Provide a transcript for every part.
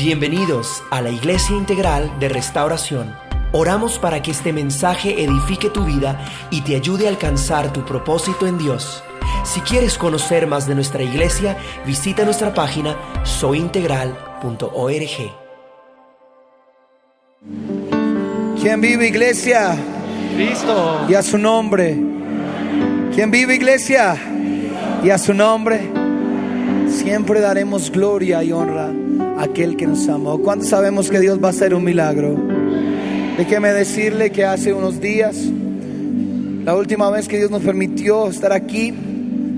Bienvenidos a la Iglesia Integral de Restauración. Oramos para que este mensaje edifique tu vida y te ayude a alcanzar tu propósito en Dios. Si quieres conocer más de nuestra iglesia, visita nuestra página soyintegral.org. ¿Quién vive, iglesia? Cristo. Y a su nombre. ¿Quién vive, iglesia? Y a su nombre. Siempre daremos gloria y honra a aquel que nos amó. ¿Cuántos sabemos que Dios va a hacer un milagro? Déjeme decirle que hace unos días, la última vez que Dios nos permitió estar aquí,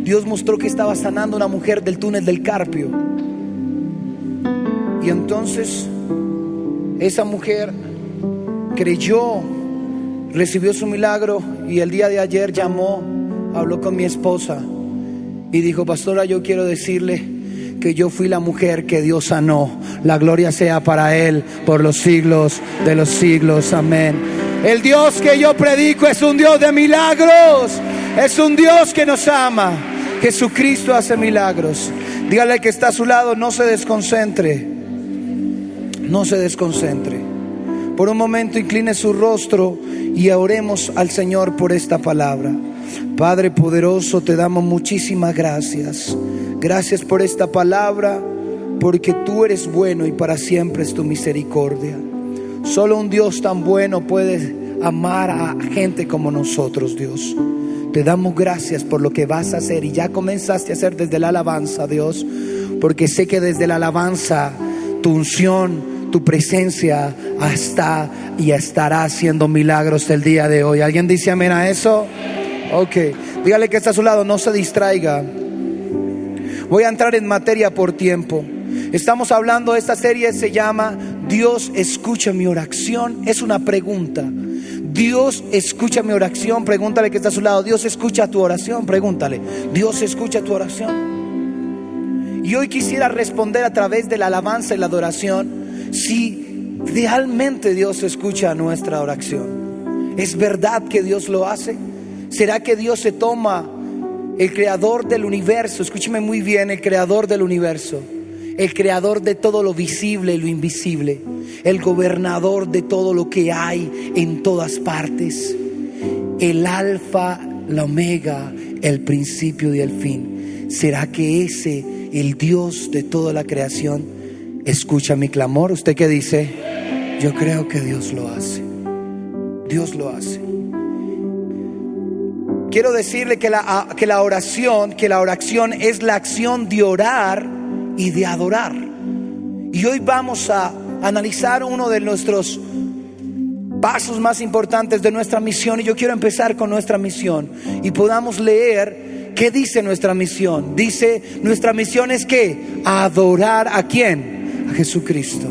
Dios mostró que estaba sanando a una mujer del túnel del Carpio. Y entonces esa mujer creyó, recibió su milagro, y el día de ayer llamó, habló con mi esposa y dijo: pastora, yo quiero decirle que yo fui la mujer que Dios sanó. La gloria sea para Él por los siglos de los siglos. Amén. El Dios que yo predico es un Dios de milagros. Es un Dios que nos ama. Jesucristo hace milagros. Dígale al que está a su lado: no se desconcentre. No se desconcentre. Por un momento incline su rostro y oremos al Señor por esta palabra. Padre poderoso, te damos muchísimas gracias. Gracias por esta palabra, porque tú eres bueno y para siempre es tu misericordia. Solo un Dios tan bueno puede amar a gente como nosotros, Dios. Te damos gracias por lo que vas a hacer y ya comenzaste a hacer desde la alabanza, Dios, porque sé que desde la alabanza tu unción, tu presencia está y estará haciendo milagros el día de hoy. ¿Alguien dice amén a eso? Ok, dígale que está a su lado: no se distraiga. Voy a entrar en materia por tiempo. Estamos hablando, esta serie se llama Dios escucha mi oración. Es una pregunta. Dios escucha mi oración. Pregúntale que está a su lado: Dios escucha tu oración. Pregúntale: Dios escucha tu oración. Y hoy quisiera responder a través de la alabanza y la adoración si realmente Dios escucha nuestra oración. ¿Es verdad que Dios lo hace? ¿Será que Dios se toma, el creador del universo, escúcheme muy bien, el creador del universo, el creador de todo lo visible y lo invisible, el gobernador de todo lo que hay en todas partes, el alfa, la omega, el principio y el fin? ¿Será que ese, el Dios de toda la creación, escucha mi clamor? ¿Usted qué dice? Yo creo que Dios lo hace. Dios lo hace. Quiero decirle que la oración es la acción de orar y de adorar. Y hoy vamos a analizar uno de nuestros pasos más importantes de nuestra misión. Y yo quiero empezar con nuestra misión y podamos leer qué dice nuestra misión. Dice, nuestra misión es ¿qué? Adorar ¿a quién? A Jesucristo.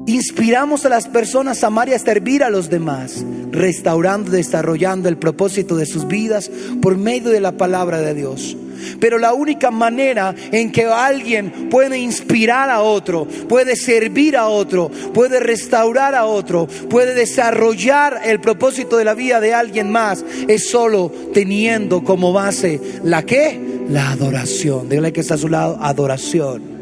Inspiramos a las personas a amar y a servir a los demás, restaurando y desarrollando el propósito de sus vidas por medio de la palabra de Dios. Pero la única manera en que alguien puede inspirar a otro, puede servir a otro, puede restaurar a otro, puede desarrollar el propósito de la vida de alguien más, es solo teniendo como base ¿la qué? La adoración. Dígale que está a su lado: adoración.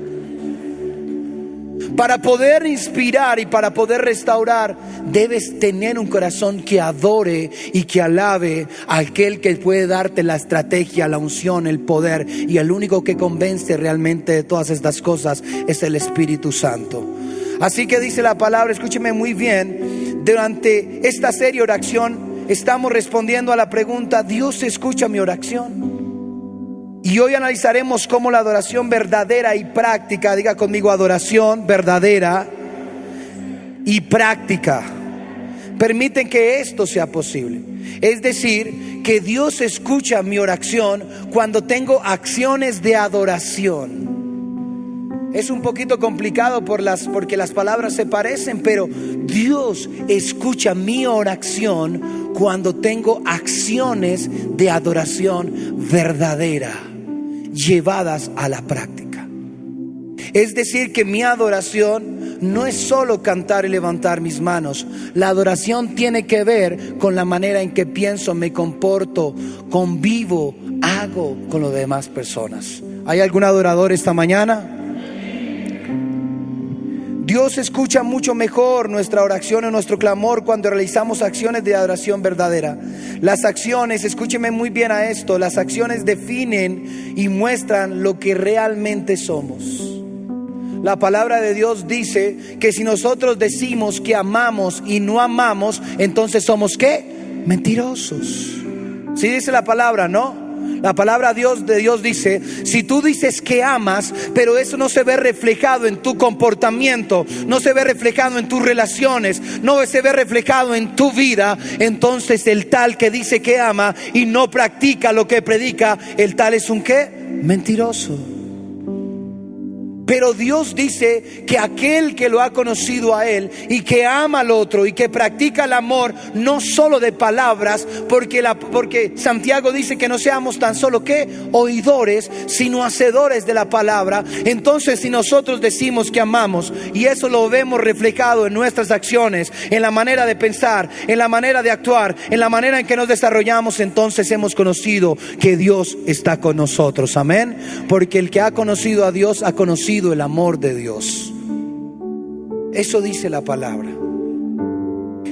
Para poder inspirar y para poder restaurar, debes tener un corazón que adore y que alabe a aquel que puede darte la estrategia, la unción, el poder. Y el único que convence realmente de todas estas cosas es el Espíritu Santo. Así que dice la palabra, escúcheme muy bien, durante esta serie oración estamos respondiendo a la pregunta: ¿Dios escucha mi oración? Y hoy analizaremos cómo la adoración verdadera y práctica, diga conmigo, adoración verdadera y práctica, permiten que esto sea posible. Es decir, que Dios escucha mi oración cuando tengo acciones de adoración. Es un poquito complicado porque las palabras se parecen, pero Dios escucha mi oración cuando tengo acciones de adoración verdadera llevadas a la práctica. Es decir, que mi adoración no es solo cantar y levantar mis manos. La adoración tiene que ver con la manera en que pienso, me comporto, convivo, hago con las demás personas. ¿Hay algún adorador esta mañana? Dios escucha mucho mejor nuestra oración o nuestro clamor cuando realizamos acciones de adoración verdadera. Las acciones, escúcheme muy bien a esto, las acciones definen y muestran lo que realmente somos. La palabra de Dios dice que si nosotros decimos que amamos y no amamos, entonces somos ¿qué? Mentirosos. Sí dice la palabra, ¿no? La palabra de Dios dice, si tú dices que amas, pero eso no se ve reflejado en tu comportamiento, no se ve reflejado en tus relaciones, no se ve reflejado en tu vida, entonces el tal que dice que ama y no practica lo que predica, el tal es un ¿qué? Mentiroso. Pero Dios dice que aquel que lo ha conocido a Él y que ama al otro y que practica el amor, no solo de palabras, porque Santiago dice que no seamos tan solo ¿qué? Oidores, sino hacedores de la palabra. Entonces, si nosotros decimos que amamos y eso lo vemos reflejado en nuestras acciones, en la manera de pensar, en la manera de actuar, en la manera en que nos desarrollamos, entonces hemos conocido que Dios está con nosotros. Amén. Porque el que ha conocido a Dios ha conocido el amor de Dios. Eso dice la palabra.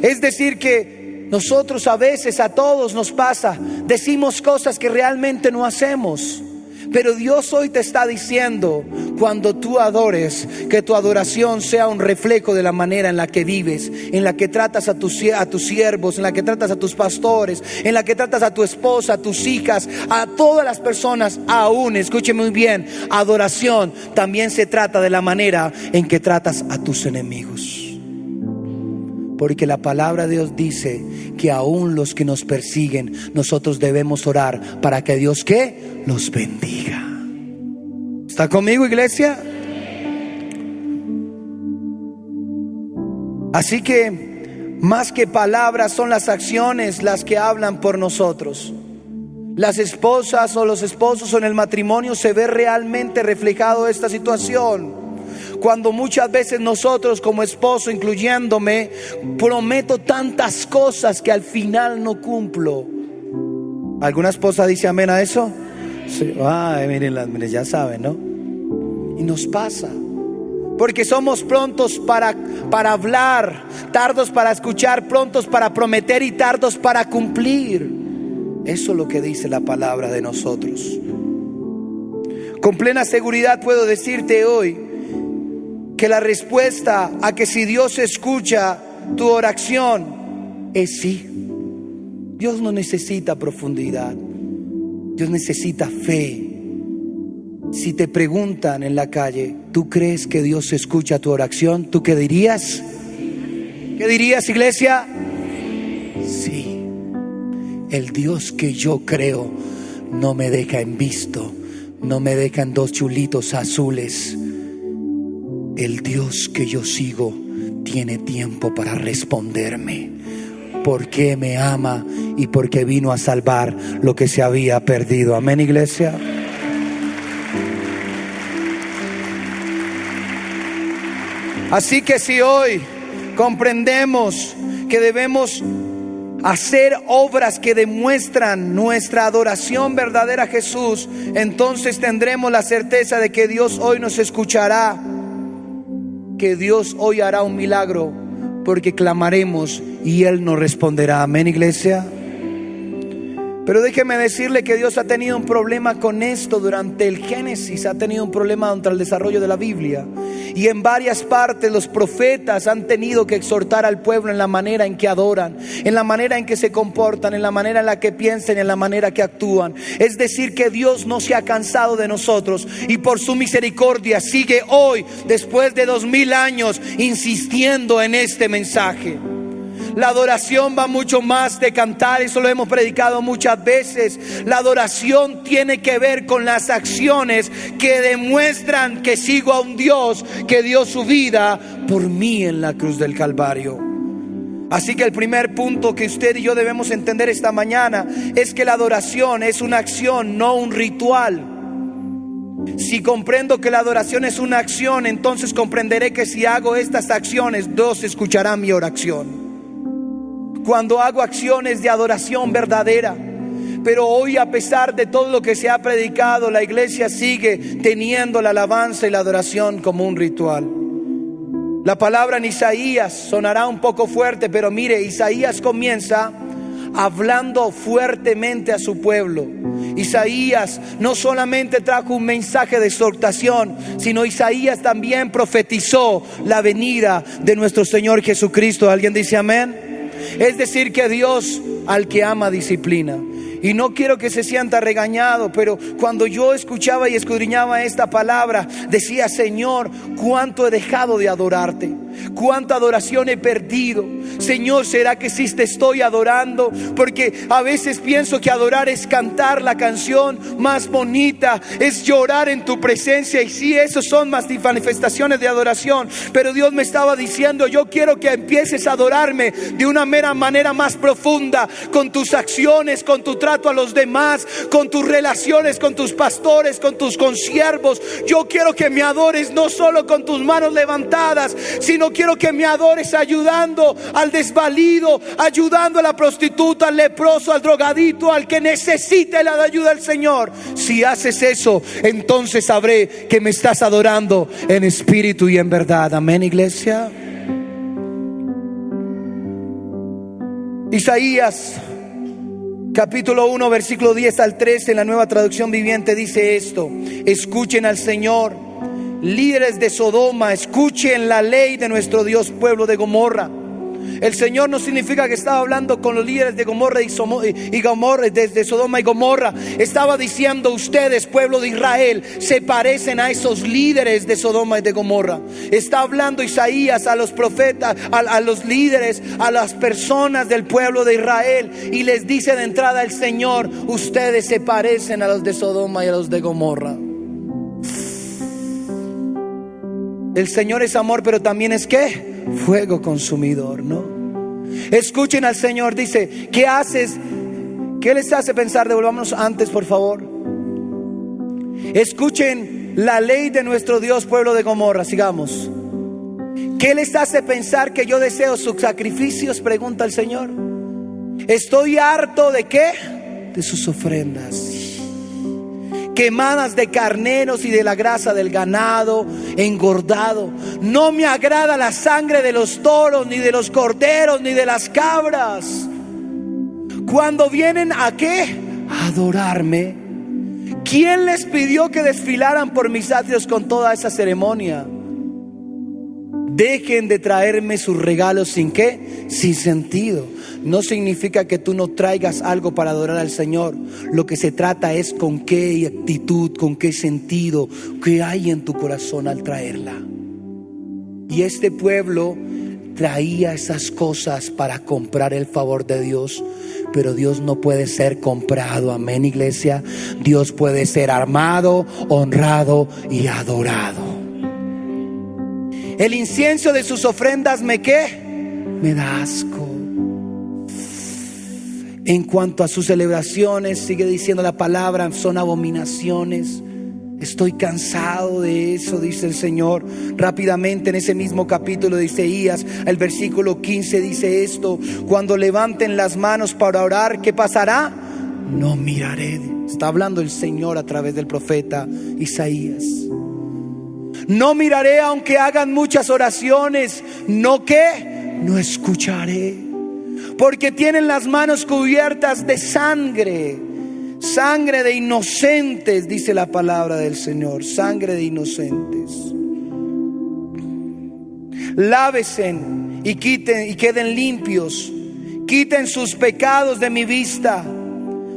Es decir que nosotros a veces, a todos nos pasa, decimos cosas que realmente no hacemos. Pero Dios hoy te está diciendo, cuando tú adores, que tu adoración sea un reflejo de la manera en la que vives, en la que tratas a tus siervos, en la que tratas a tus pastores, en la que tratas a tu esposa, a tus hijas, a todas las personas. Aún, escúcheme muy bien, adoración también se trata de la manera en que tratas a tus enemigos. Porque la palabra de Dios dice que aún los que nos persiguen, nosotros debemos orar para que Dios ¿qué? Los bendiga. ¿Está conmigo, iglesia? Así que más que palabras son las acciones las que hablan por nosotros. Las esposas o los esposos en el matrimonio se ve realmente reflejado esta situación. Cuando muchas veces nosotros como esposo, incluyéndome, prometo tantas cosas que al final no cumplo. ¿Alguna esposa dice amén a eso? Sí. Ay, miren, ya saben, ¿no? Y nos pasa. Porque somos prontos para hablar, tardos para escuchar, prontos para prometer y tardos para cumplir. Eso es lo que dice la palabra de nosotros. Con plena seguridad puedo decirte hoy que la respuesta a que si Dios escucha tu oración es sí. Dios no necesita profundidad, Dios necesita fe. Si te preguntan en la calle, ¿tú crees que Dios escucha tu oración? ¿Tú qué dirías? ¿Qué dirías, iglesia? Sí. El Dios que yo creo no me deja en visto, no me deja en dos chulitos azules. El Dios que yo sigo tiene tiempo para responderme, porque me ama y porque vino a salvar lo que se había perdido. Amén, iglesia. Así que si hoy comprendemos que debemos hacer obras que demuestran nuestra adoración verdadera a Jesús, entonces tendremos la certeza de que Dios hoy nos escuchará, que Dios hoy hará un milagro, porque clamaremos y Él nos responderá. Amén, iglesia. Pero déjeme decirle que Dios ha tenido un problema con esto durante el Génesis, ha tenido un problema durante el desarrollo de la Biblia. Y en varias partes los profetas han tenido que exhortar al pueblo en la manera en que adoran, en la manera en que se comportan, en la manera en la que piensan, en la manera que actúan. Es decir, que Dios no se ha cansado de nosotros y por su misericordia sigue hoy, después de 2000 años, insistiendo en este mensaje. La adoración va mucho más de cantar, eso lo hemos predicado muchas veces. La adoración tiene que ver con las acciones que demuestran que sigo a un Dios que dio su vida por mí en la cruz del Calvario. Así que el primer punto que usted y yo debemos entender esta mañana es que la adoración es una acción, no un ritual. Si comprendo que la adoración es una acción, entonces comprenderé que si hago estas acciones, Dios escuchará mi oración. Cuando hago acciones de adoración verdadera. Pero hoy, a pesar de todo lo que se ha predicado, la iglesia sigue teniendo la alabanza y la adoración como un ritual. La palabra en Isaías sonará un poco fuerte, pero mire, Isaías comienza hablando fuertemente a su pueblo. Isaías no solamente trajo un mensaje de exhortación, sino Isaías también profetizó la venida de nuestro Señor Jesucristo. ¿Alguien dice amén? Es decir, que Dios al que ama disciplina. Y no quiero que se sienta regañado, pero cuando yo escuchaba y escudriñaba esta palabra, decía: Señor, cuánto he dejado de adorarte, cuánta adoración he perdido. Señor, ¿será que sí te estoy adorando? Porque a veces pienso que adorar es cantar la canción más bonita, es llorar en tu presencia. Y sí, esos son más manifestaciones de adoración. Pero Dios me estaba diciendo: yo quiero que empieces a adorarme de una manera más profunda, con tus acciones, con tu trato a los demás, con tus relaciones con tus pastores, con tus consiervos. Yo quiero que me adores no solo con tus manos levantadas, sino quiero que me adores ayudando al desvalido, ayudando a la prostituta, al leproso, al drogadito, al que necesite la ayuda del Señor. Si haces eso, entonces sabré que me estás adorando en espíritu y en verdad. Amén, iglesia. Isaías capítulo 1 versículo 10 al 13 en la Nueva Traducción Viviente dice esto: escuchen al Señor, líderes de Sodoma, escuchen la ley de nuestro Dios, pueblo de Gomorra. El Señor no significa que estaba hablando con los líderes de Gomorra y Gomorra, desde Sodoma y Gomorra. Estaba diciendo: ustedes, pueblo de Israel, se parecen a esos líderes de Sodoma y de Gomorra. Está hablando Isaías a los profetas, a los líderes, a las personas del pueblo de Israel, y les dice de entrada el Señor: ustedes se parecen a los de Sodoma y a los de Gomorra. El Señor es amor, pero también es ¿qué? Fuego consumidor, ¿no? Escuchen al Señor, dice: ¿qué haces? ¿Qué les hace pensar? Devolvámonos antes, por favor. Escuchen la ley de nuestro Dios, pueblo de Gomorra. Sigamos. ¿Qué les hace pensar que yo deseo sus sacrificios? Pregunta el Señor. Estoy harto ¿de qué? De sus ofrendas quemadas de carneros y de la grasa del ganado engordado. No me agrada la sangre de los toros, ni de los corderos, ni de las cabras. Cuando vienen ¿a qué? A adorarme. ¿Quién les pidió que desfilaran por mis atrios con toda esa ceremonia? Dejen de traerme sus regalos sin qué, sin sentido. No significa que tú no traigas algo para adorar al Señor. Lo que se trata es con qué actitud, con qué sentido, qué hay en tu corazón al traerla. Y este pueblo traía esas cosas para comprar el favor de Dios. Pero Dios no puede ser comprado. Amén, iglesia. Dios puede ser amado, honrado y adorado. El incienso de sus ofrendas me ¿qué? Me da asco. En cuanto a sus celebraciones, sigue diciendo la palabra, son abominaciones. Estoy cansado de eso, dice el Señor. Rápidamente en ese mismo capítulo de Isaías, el versículo 15 dice esto: cuando levanten las manos para orar, ¿qué pasará? No miraré. Está hablando el Señor a través del profeta Isaías. No miraré aunque hagan muchas oraciones. ¿No qué? No escucharé. Porque tienen las manos cubiertas de sangre. Sangre de inocentes, dice la palabra del Señor. Sangre de inocentes. Lávesen y queden limpios. Quiten sus pecados de mi vista.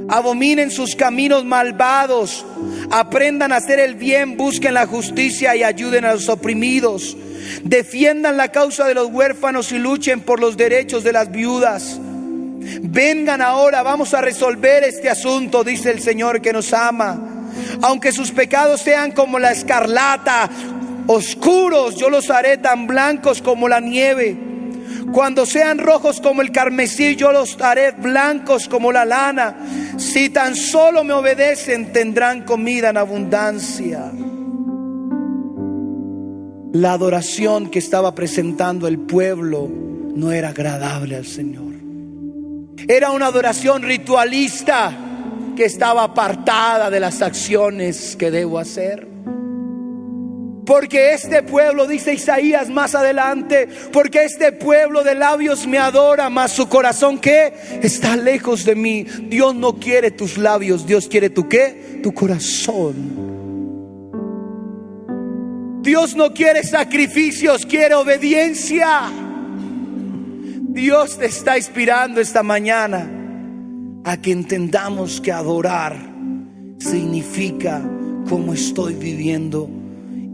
Abominen sus caminos malvados. Aprendan a hacer el bien, busquen la justicia y ayuden a los oprimidos. Defiendan la causa de los huérfanos y luchen por los derechos de las viudas. Vengan ahora, vamos a resolver este asunto, dice el Señor que nos ama. Aunque sus pecados sean como la escarlata, oscuros, yo los haré tan blancos como la nieve. Cuando sean rojos como el carmesí, yo los haré blancos como la lana. Si tan solo me obedecen, tendrán comida en abundancia. La adoración que estaba presentando el pueblo no era agradable al Señor. Era una adoración ritualista que estaba apartada de las acciones que debo hacer. Porque este pueblo, dice Isaías más adelante, porque este pueblo de labios me adora, mas su corazón, ¿qué? Está lejos de mí. Dios no quiere tus labios, Dios quiere tu ¿qué? Tu corazón. Dios no quiere sacrificios, quiere obediencia. Dios te está inspirando esta mañana a que entendamos que adorar significa cómo estoy viviendo.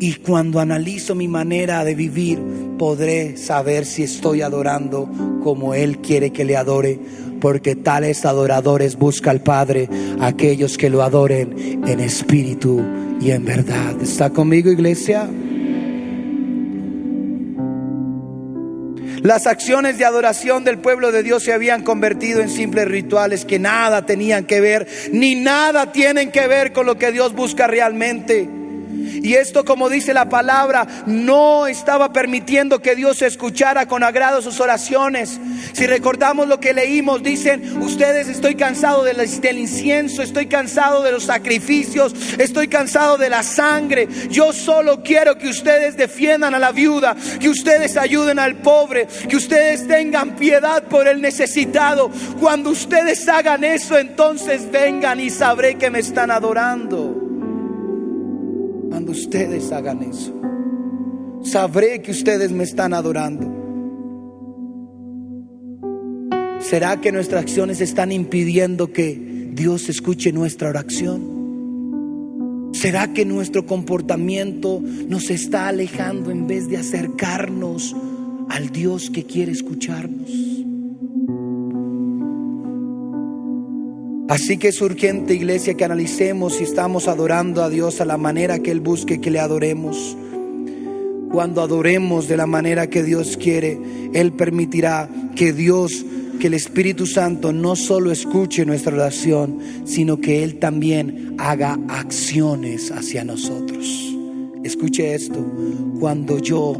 Y cuando analizo mi manera de vivir, podré saber si estoy adorando como Él quiere que le adore. Porque tales adoradores busca al Padre, aquellos que lo adoren en espíritu y en verdad. ¿Está conmigo, iglesia? Las acciones de adoración del pueblo de Dios se habían convertido en simples rituales que nada tenían que ver, ni nada tienen que ver con lo que Dios busca realmente. Y esto, como dice la palabra, no estaba permitiendo que Dios escuchara con agrado sus oraciones. Si recordamos lo que leímos, dicen: ustedes, estoy cansado del incienso, estoy cansado de los sacrificios, estoy cansado de la sangre. Yo solo quiero que ustedes defiendan a la viuda, que ustedes ayuden al pobre, que ustedes tengan piedad por el necesitado. Cuando ustedes hagan eso, entonces vengan y sabré que me están adorando. Cuando ustedes hagan eso, sabré que ustedes me están adorando. ¿Será que nuestras acciones están impidiendo que Dios escuche nuestra oración? ¿Será que nuestro comportamiento nos está alejando en vez de acercarnos al Dios que quiere escucharnos? Así que es urgente, iglesia, que analicemos si estamos adorando a Dios a la manera que Él busque que le adoremos. Cuando adoremos de la manera que Dios quiere, Él permitirá que el Espíritu Santo no solo escuche nuestra oración, sino que Él también haga acciones hacia nosotros. Escuche esto: cuando yo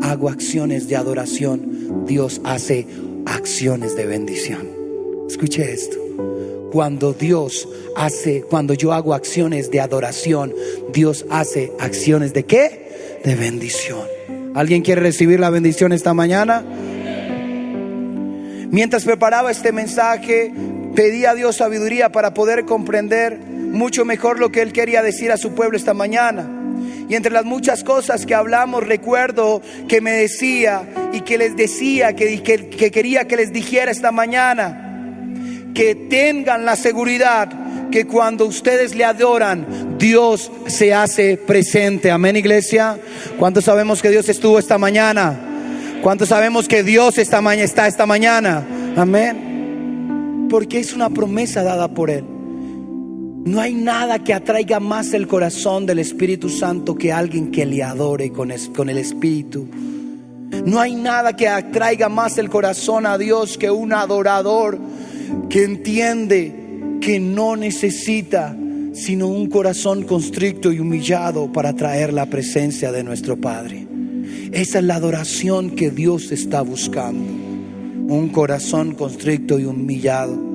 hago acciones de adoración, Dios hace acciones de bendición. Escuche esto: cuando yo hago acciones de adoración, Dios hace acciones de ¿qué? De bendición. ¿Alguien quiere recibir la bendición esta mañana? Mientras preparaba este mensaje, pedí a Dios sabiduría para poder comprender mucho mejor lo que Él quería decir a su pueblo esta mañana. Y entre las muchas cosas que hablamos, recuerdo que me decía y que les decía que quería que les dijera esta mañana: que tengan la seguridad que cuando ustedes le adoran, Dios se hace presente. Amén, iglesia. ¿Cuántos sabemos que Dios estuvo esta mañana? ¿Cuántos sabemos que Dios está esta mañana? Amén. Porque es una promesa dada por Él. No hay nada que atraiga más el corazón del Espíritu Santo que alguien que le adore con el Espíritu. No hay nada que atraiga más el corazón a Dios que un adorador que entiende que no necesita sino un corazón constricto y humillado para traer la presencia de nuestro Padre. Esa es la adoración que Dios está buscando: un corazón constricto y humillado.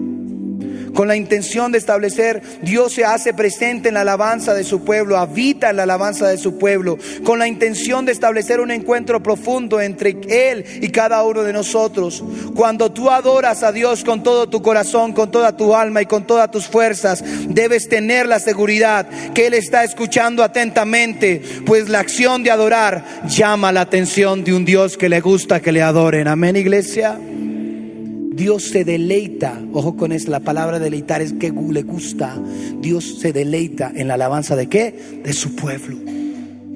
Con la intención de establecer, Dios se hace presente en la alabanza de su pueblo, habita en la alabanza de su pueblo, con la intención de establecer un encuentro profundo entre Él y cada uno de nosotros. Cuando tú adoras a Dios con todo tu corazón, con toda tu alma y con todas tus fuerzas, debes tener la seguridad que Él está escuchando atentamente, pues la acción de adorar llama la atención de un Dios que le gusta que le adoren. Amén, iglesia. Dios se deleita, ojo con esto, la palabra deleitar es que le gusta. Dios se deleita en la alabanza ¿de qué? De su pueblo.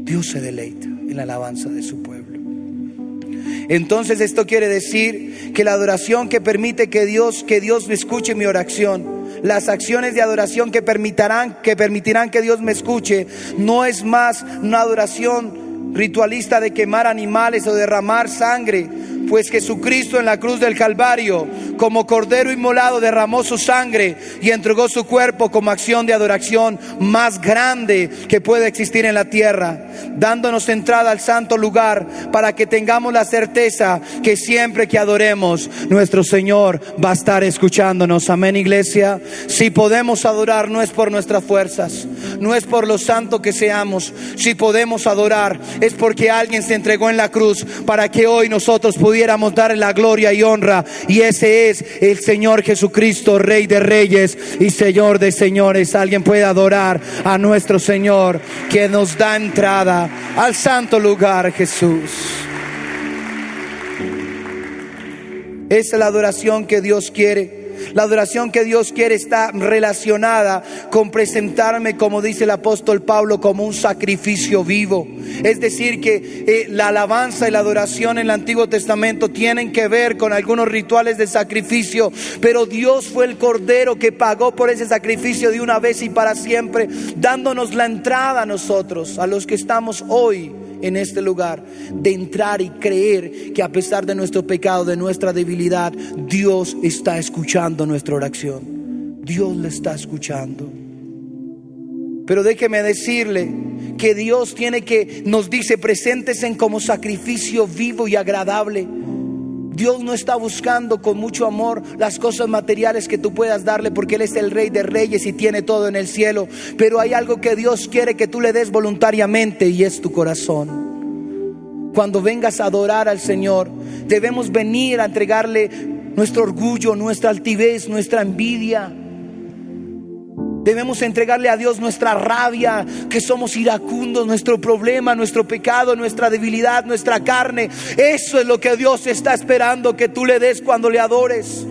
Dios se deleita en la alabanza de su pueblo. Entonces esto quiere decir que la adoración que permite que Dios me escuche mi oración, las acciones de adoración que permitirán que Dios me escuche, no es más una adoración ritualista de quemar animales o derramar sangre, pues Jesucristo en la cruz del Calvario, como cordero inmolado, derramó su sangre y entregó su cuerpo como acción de adoración más grande que puede existir en la tierra. dándonos entrada al santo lugar para que tengamos la certeza que siempre que adoremos, nuestro Señor va a estar escuchándonos. Amén, iglesia. Si podemos adorar, no es por nuestras fuerzas, no es por lo santo que seamos. Si podemos adorar, es porque alguien se entregó en la cruz para que hoy nosotros pudiéramos darle la gloria y honra. Y ese es el Señor Jesucristo, Rey de Reyes y Señor de Señores. Alguien puede adorar a nuestro Señor, que nos da entrada al santo lugar, Jesús. Esa es la adoración que Dios quiere. La adoración que Dios quiere está relacionada con presentarme, como dice el apóstol Pablo, como un sacrificio vivo. Es decir, que la alabanza y la adoración en el Antiguo Testamento tienen que ver con algunos rituales de sacrificio, pero Dios fue el Cordero que pagó por ese sacrificio de una vez y para siempre, dándonos la entrada a nosotros, a los que estamos hoy en este lugar, de entrar y creer que a pesar de nuestro pecado, de nuestra debilidad, Dios está escuchando nuestra oración. Dios le está escuchando. Pero déjeme decirle que Dios nos dice: preséntese como sacrificio vivo y agradable. Dios no está buscando con mucho amor las cosas materiales que tú puedas darle, porque Él es el Rey de Reyes y tiene todo en el cielo. Pero hay algo que Dios quiere que tú le des voluntariamente, y es tu corazón. Cuando vengas a adorar al Señor, debemos venir a entregarle nuestro orgullo, nuestra altivez, nuestra envidia. Debemos entregarle a Dios nuestra rabia, que somos iracundos, nuestro problema, nuestro pecado, nuestra debilidad, nuestra carne. Eso es lo que Dios está esperando que tú le des cuando le adores.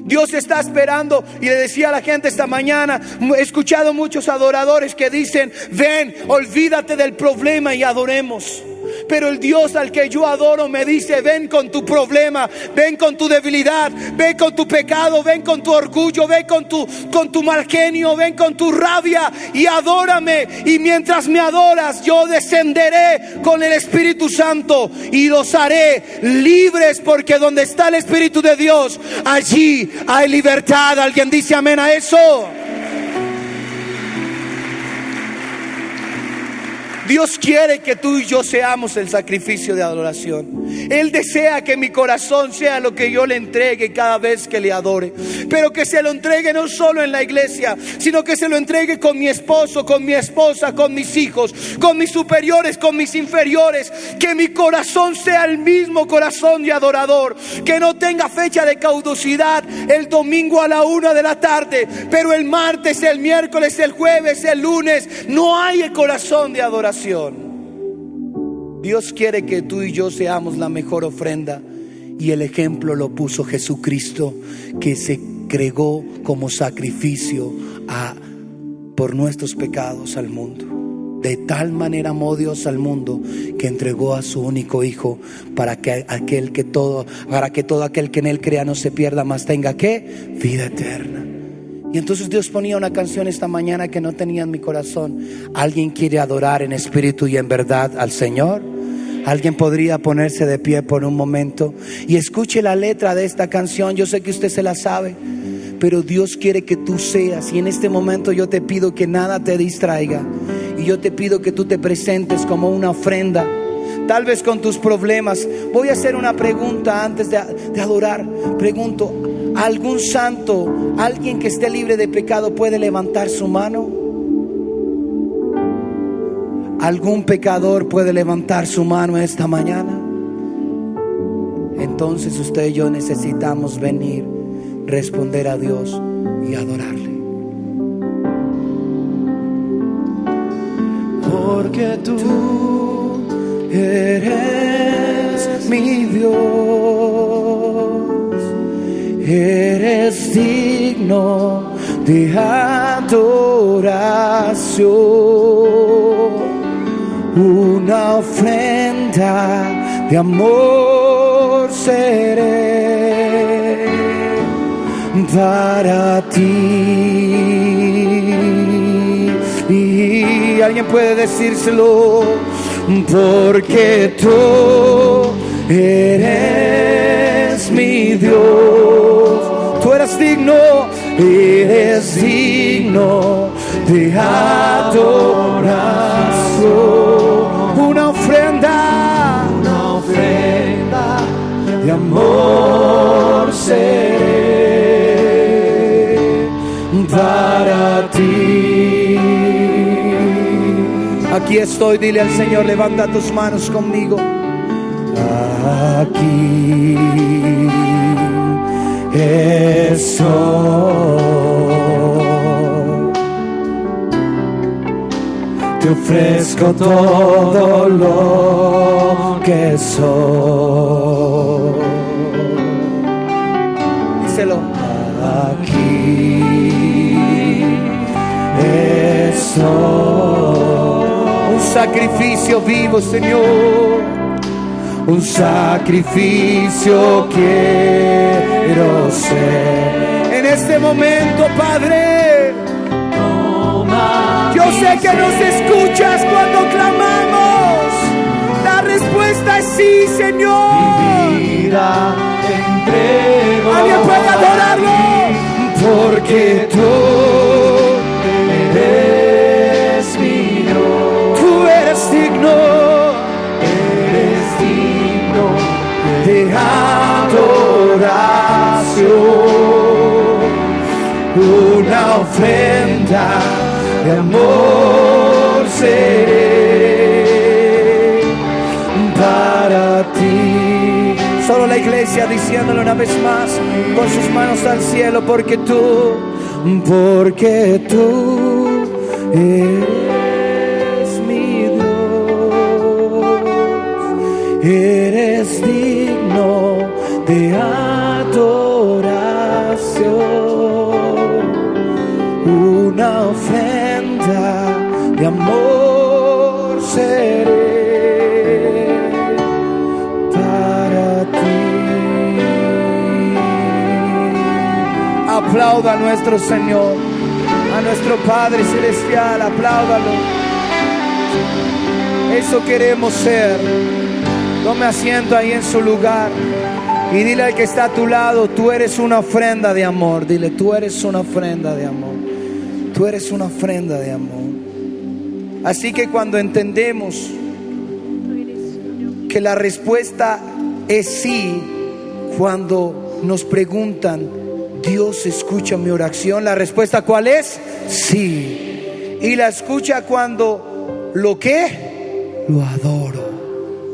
Dios está esperando, y le decía a la gente esta mañana, he escuchado muchos adoradores que dicen: ven, olvídate del problema y adoremos. Pero el Dios al que yo adoro me dice: ven con tu problema, ven con tu debilidad, ven con tu pecado, ven con tu orgullo, ven con tu mal genio, ven con tu rabia y adórame. Y mientras me adoras, yo descenderé con el Espíritu Santo y los haré libres, porque donde está el Espíritu de Dios, allí hay libertad. ¿Alguien dice amén a eso? Dios quiere que tú y yo seamos el sacrificio de adoración. Él desea que mi corazón sea lo que yo le entregue cada vez que le adore. Pero que se lo entregue no solo en la iglesia, sino que se lo entregue con mi esposo, con mi esposa, con mis hijos, con mis superiores, con mis inferiores. Que mi corazón sea el mismo corazón de adorador. Que no tenga fecha de caducidad el domingo a la 1 de la tarde, pero el martes, el miércoles, el jueves, el lunes no hay el corazón de adoración. Dios quiere que tú y yo seamos la mejor ofrenda, y el ejemplo lo puso Jesucristo, que se entregó como sacrificio por nuestros pecados al mundo. De tal manera amó Dios al mundo que entregó a su único Hijo, para que todo aquel que en Él crea no se pierda, mas tenga ¿qué? Vida eterna. Y entonces Dios ponía una canción esta mañana que no tenía en mi corazón. ¿Alguien quiere adorar en espíritu y en verdad al Señor? ¿Alguien podría ponerse de pie por un momento y escuche la letra de esta canción? Yo sé que usted se la sabe, pero Dios quiere que tú seas. Y en este momento yo te pido que nada te distraiga, y yo te pido que tú te presentes como una ofrenda, tal vez con tus problemas. Voy a hacer una pregunta antes de adorar. Pregunto: ¿algún santo, alguien que esté libre de pecado puede levantar su mano? ¿Algún pecador puede levantar su mano esta mañana? Entonces usted y yo necesitamos venir, responder a Dios y adorarle. Porque tú eres mi Dios, eres digno de adoración. Una ofrenda de amor seré para ti. Y alguien puede decírselo: porque tú eres mi Dios, tú eres digno de adoración. Aquí estoy, dile al Señor, levanta tus manos conmigo. Aquí estoy. Te ofrezco todo lo que soy. Díselo. Aquí estoy. Un sacrificio vivo, Señor. Un sacrificio quiero ser. En este momento, Padre, yo sé que nos escuchas cuando clamamos. La respuesta es sí, Señor. Mi vida entrego. Alguien puede adorarlo. Porque tú eres mi Dios. Tú eres digno. Eres digno De adoración. Una ofrenda de amor seré para ti. Solo la iglesia diciéndolo una vez más con sus manos al cielo, porque tú eres mi Dios, eres digno de adoración, una ofrenda de amor seré para ti. Aplauda a nuestro Señor, a nuestro Padre Celestial, apláudalo. Eso queremos ser. Tome asiento ahí en su lugar y dile al que está a tu lado: tú eres una ofrenda de amor. Dile: tú eres una ofrenda de amor. Tú eres una ofrenda de amor. Así que cuando entendemos que la respuesta es sí, cuando nos preguntan: Dios escucha mi oración, la respuesta ¿cuál es? Sí. Y la escucha cuando lo que lo adoro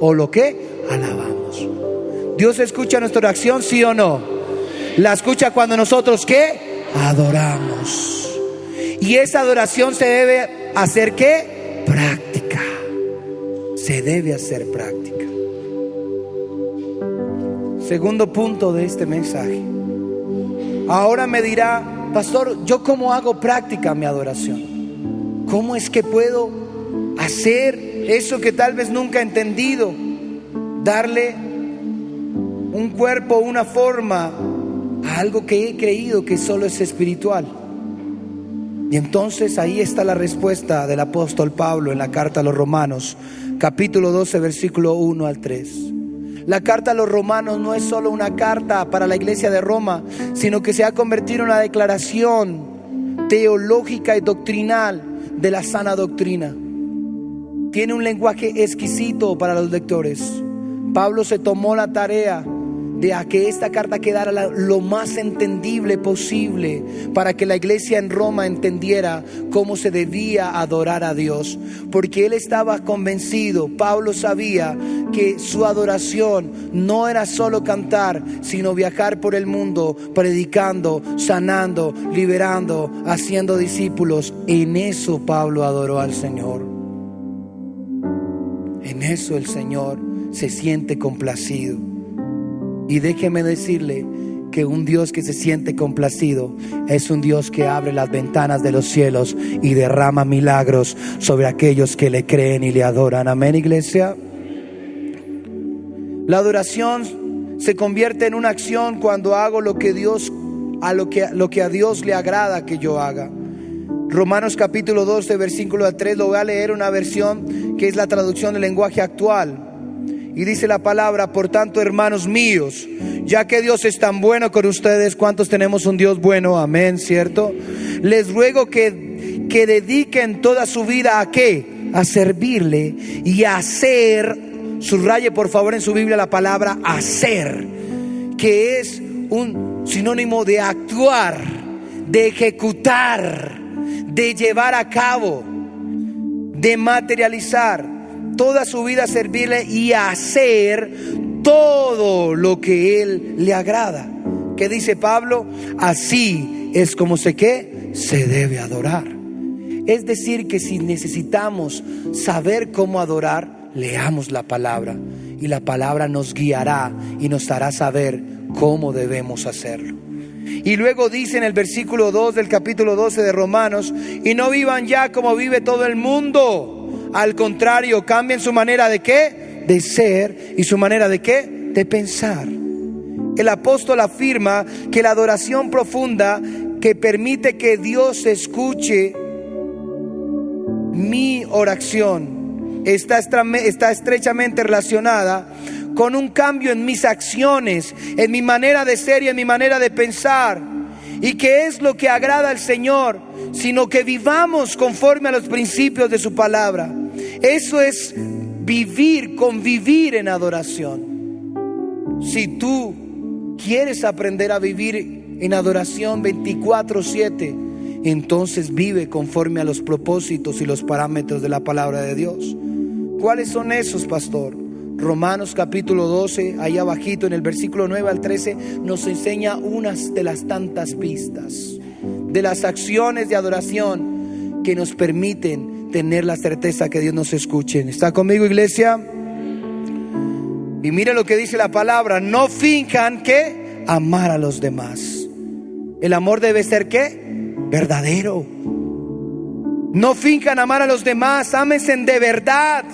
o lo que alabamos. Dios escucha nuestra oración, ¿sí o no? La escucha cuando nosotros ¿qué? Adoramos. Y esa adoración se debe hacer ¿qué? Práctica. Se debe hacer práctica. Segundo punto de este mensaje. Ahora me dirá: pastor, ¿yo cómo hago práctica mi adoración? ¿Cómo es que puedo hacer eso que tal vez nunca he entendido? Darle un cuerpo, una forma a algo que he creído que solo es espiritual. Y entonces ahí está la respuesta del apóstol Pablo en la carta a los Romanos, capítulo 12, versículo 1 al 3. La carta a los Romanos no es solo una carta para la iglesia de Roma, sino que se ha convertido en una declaración teológica y doctrinal de la sana doctrina. Tiene un lenguaje exquisito para los lectores. Pablo se tomó la tarea de a que esta carta quedara lo más entendible posible, para que la iglesia en Roma entendiera cómo se debía adorar a Dios, porque él estaba convencido, Pablo sabía que su adoración no era solo cantar, sino viajar por el mundo predicando, sanando, liberando, haciendo discípulos. En eso Pablo adoró al Señor. En eso el Señor se siente complacido. Y déjeme decirle que un Dios que se siente complacido es un Dios que abre las ventanas de los cielos y derrama milagros sobre aquellos que le creen y le adoran. Amén, iglesia. La adoración se convierte en una acción cuando hago lo que a Dios le agrada que yo haga. Romanos capítulo 12, versículo 3, lo voy a leer una versión que es la traducción del lenguaje actual. Y dice la palabra: por tanto, hermanos míos, ya que Dios es tan bueno con ustedes, ¿cuántos tenemos un Dios bueno? Amén, ¿cierto? Les ruego que dediquen toda su vida ¿a qué? A servirle y a hacer. Subraye por favor en su Biblia la palabra hacer, que es un sinónimo de actuar, de ejecutar, de llevar a cabo, de materializar toda su vida, servirle y hacer todo lo que Él le agrada. ¿Qué dice Pablo? Así es como se debe adorar. Es decir, que si necesitamos saber cómo adorar, leamos la palabra, y la palabra nos guiará y nos hará saber cómo debemos hacerlo. Y luego dice en el versículo 2 del capítulo 12 de Romanos: y no vivan ya como vive todo el mundo. Al contrario, cambien su manera de ¿qué? De ser, y su manera de ¿qué? De pensar. El apóstol afirma que la adoración profunda que permite que Dios escuche mi oración está estrechamente relacionada con un cambio en mis acciones, en mi manera de ser y en mi manera de pensar. ¿Y qué es lo que agrada al Señor? Sino que vivamos conforme a los principios de su palabra. Eso es convivir en adoración. Si tú quieres aprender a vivir en adoración 24/7, entonces vive conforme a los propósitos y los parámetros de la palabra de Dios. ¿Cuáles son esos, pastor? Romanos capítulo 12, ahí abajito en el versículo 9 al 13, nos enseña unas de las tantas pistas de las acciones de adoración que nos permiten tener la certeza que Dios nos escuche. ¿Está conmigo, iglesia? Y mire lo que dice la palabra: no finjan que amar a los demás. El amor debe ser ¿qué? Verdadero. No finjan amar a los demás, ámense de verdad.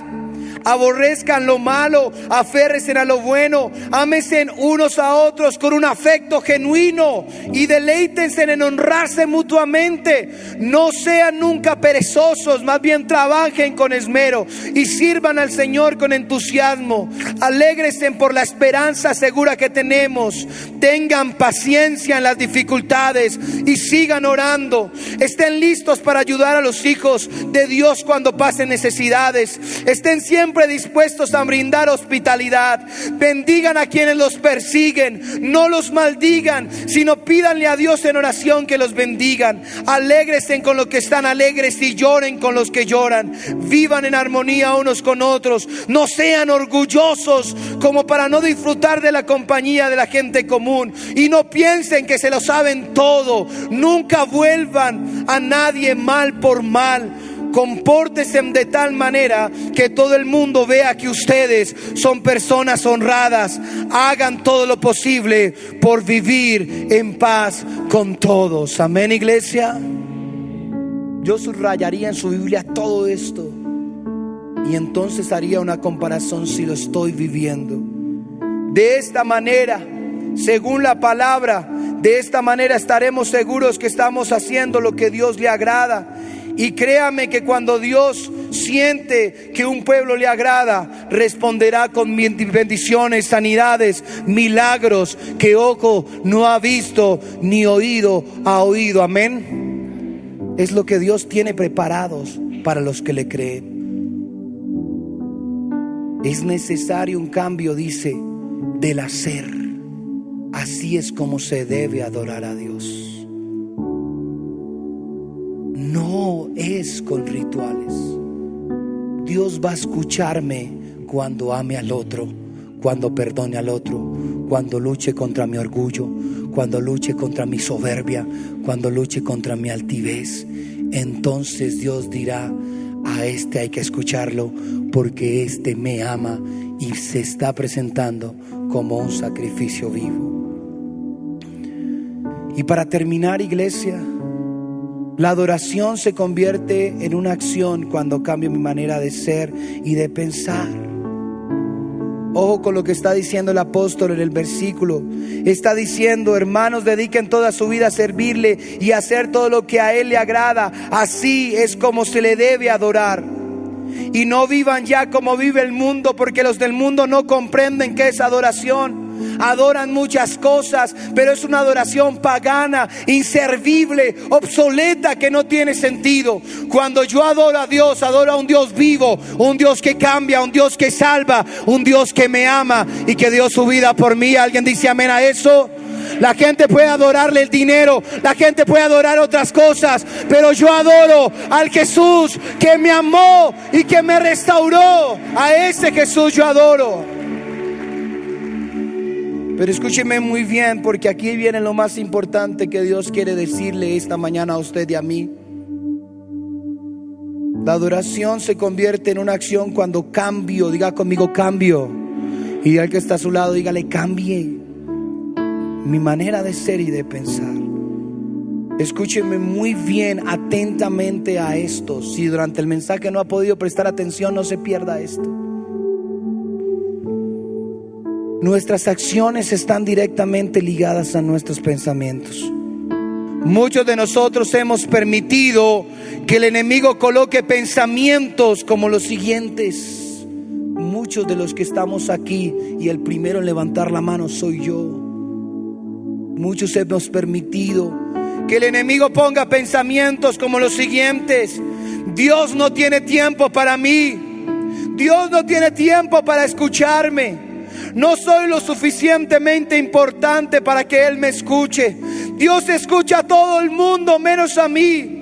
Aborrezcan lo malo, aférrense a lo bueno, ámense unos a otros con un afecto genuino y deleítense en honrarse mutuamente. No sean nunca perezosos, más bien trabajen con esmero y sirvan al Señor con entusiasmo. Alégrense por la esperanza segura que tenemos. Tengan paciencia en las dificultades y sigan orando. Estén listos para ayudar a los hijos de Dios cuando pasen necesidades. Estén siempre dispuestos a brindar hospitalidad. Bendigan a quienes los persiguen, no los maldigan, sino pídanle a Dios en oración que los bendigan. Alégrense con los que están alegres y lloren con los que lloran. Vivan en armonía unos con otros. No sean orgullosos como para no disfrutar de la compañía de la gente común, y no piensen que se lo saben todo. Nunca vuelvan a nadie mal por mal. Compórtense de tal manera que todo el mundo vea que ustedes son personas honradas. Hagan todo lo posible por vivir en paz con todos. Amén, iglesia. Yo subrayaría en su Biblia todo esto, y entonces haría una comparación si lo estoy viviendo. De esta manera, según la palabra, de esta manera estaremos seguros que estamos haciendo lo que Dios le agrada. Y créame que cuando Dios siente que un pueblo le agrada, responderá con bendiciones, sanidades, milagros que ojo no ha visto ni oído ha oído. Amén. Es lo que Dios tiene preparados para los que le creen. Es necesario un cambio, dice, del hacer. Así es como se debe adorar a Dios. No es con rituales. Dios va a escucharme cuando ame al otro, cuando perdone al otro, cuando luche contra mi orgullo, cuando luche contra mi soberbia, cuando luche contra mi altivez. Entonces Dios dirá: a este hay que escucharlo, porque este me ama y se está presentando como un sacrificio vivo. Y para terminar, iglesia, la adoración se convierte en una acción cuando cambio mi manera de ser y de pensar. Ojo con lo que está diciendo el apóstol en el versículo. Está diciendo: hermanos, dediquen toda su vida a servirle y a hacer todo lo que a Él le agrada. Así es como se le debe adorar. Y no vivan ya como vive el mundo, porque los del mundo no comprenden qué es adoración. Adoran muchas cosas, pero es una adoración pagana, inservible, obsoleta, que no tiene sentido. Cuando yo adoro a Dios, adoro a un Dios vivo, un Dios que cambia, un Dios que salva, un Dios que me ama y que dio su vida por mí. ¿Alguien dice amén a eso? La gente puede adorarle el dinero, la gente puede adorar otras cosas, pero yo adoro al Jesús que me amó y que me restauró. A ese Jesús yo adoro. Pero escúcheme muy bien, porque aquí viene lo más importante que Dios quiere decirle esta mañana a usted y a mí. La adoración se convierte en una acción cuando cambio. Diga conmigo, cambio. Y al que está a su lado, dígale, cambie mi manera de ser y de pensar. Escúcheme muy bien, atentamente a esto. Si durante el mensaje no ha podido prestar atención, no se pierda esto. Nuestras acciones están directamente ligadas a nuestros pensamientos. Muchos de nosotros hemos permitido que el enemigo coloque pensamientos como los siguientes. Muchos de los que estamos aquí, y el primero en levantar la mano soy yo, muchos hemos permitido que el enemigo ponga pensamientos como los siguientes: Dios no tiene tiempo para mí, Dios no tiene tiempo para escucharme, no soy lo suficientemente importante para que Él me escuche, Dios escucha a todo el mundo menos a mí.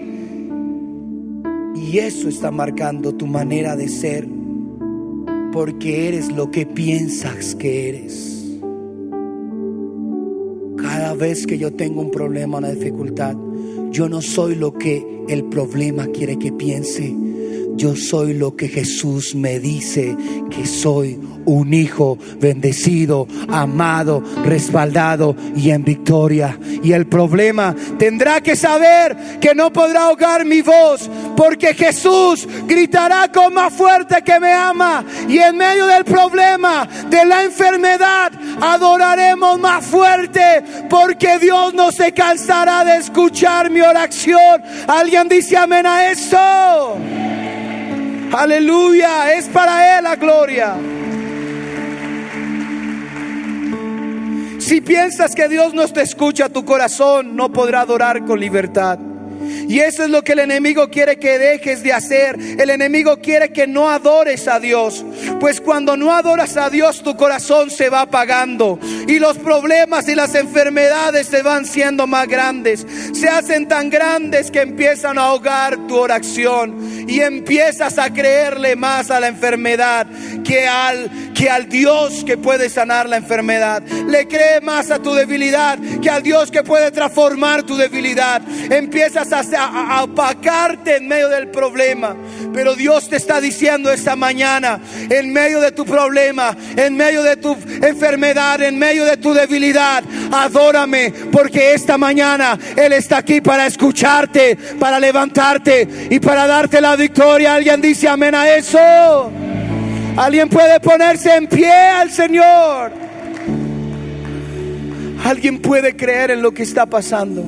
Y eso está marcando tu manera de ser, porque eres lo que piensas que eres. Cada vez que yo tengo un problema, una dificultad, yo no soy lo que el problema quiere que piense. Yo soy lo que Jesús me dice que soy: un hijo bendecido, amado, respaldado y en victoria. Y el problema tendrá que saber que no podrá ahogar mi voz, porque Jesús gritará con más fuerte que me ama. Y en medio del problema, de la enfermedad, adoraremos más fuerte, porque Dios no se cansará de escuchar mi oración. ¿Alguien dice amén a eso? Aleluya, es para Él la gloria. Si piensas que Dios no te escucha, tu corazón no podrá adorar con libertad. Y eso es lo que el enemigo quiere que dejes de hacer. El enemigo quiere que no adores a Dios, pues cuando no adoras a Dios, tu corazón se va apagando y los problemas y las enfermedades se van siendo más grandes. Se hacen tan grandes que empiezan a ahogar tu oración, y empiezas a creerle más a la enfermedad que al Dios que puede sanar la enfermedad. Le crees más a tu debilidad que al Dios que puede transformar tu debilidad. Empiezas a opacarte en medio del problema. Pero Dios te está diciendo esta mañana, en medio de tu problema, en medio de tu enfermedad, en medio de tu debilidad, adórame, porque esta mañana Él está aquí para escucharte, para levantarte y para darte la victoria. ¿Alguien dice amén a eso? ¿Alguien puede ponerse en pie al Señor? ¿Alguien puede creer en lo que está pasando?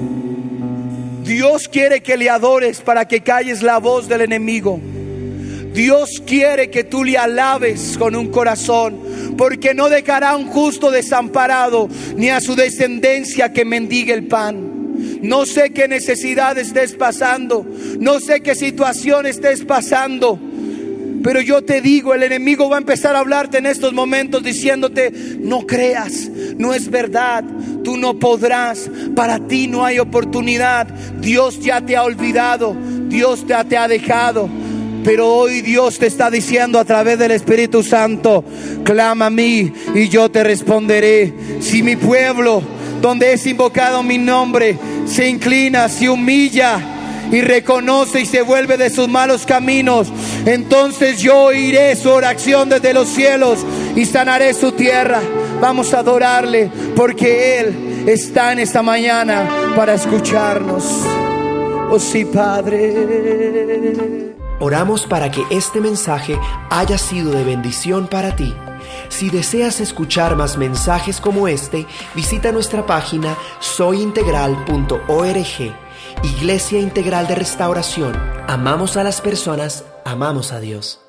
Dios quiere que le adores para que calles la voz del enemigo. Dios quiere que tú le alabes con un corazón, porque no dejará a un justo desamparado, ni a su descendencia que mendigue el pan. No sé qué necesidad estés pasando, no sé qué situación estés pasando, pero yo te digo, el enemigo va a empezar a hablarte en estos momentos diciéndote: no creas, no es verdad, tú no podrás, para ti no hay oportunidad, Dios ya te ha olvidado, Dios te ha dejado. Pero hoy Dios te está diciendo a través del Espíritu Santo: clama a mí y yo te responderé. Si mi pueblo, donde es invocado mi nombre, se inclina, se humilla y reconoce y se vuelve de sus malos caminos, entonces yo oiré su oración desde los cielos y sanaré su tierra. Vamos a adorarle, porque Él está en esta mañana para escucharnos. Oh sí, Padre. Oramos para que este mensaje haya sido de bendición para ti. Si deseas escuchar más mensajes como este, visita nuestra página soyintegral.org. Iglesia Integral de Restauración. Amamos a las personas, amamos a Dios.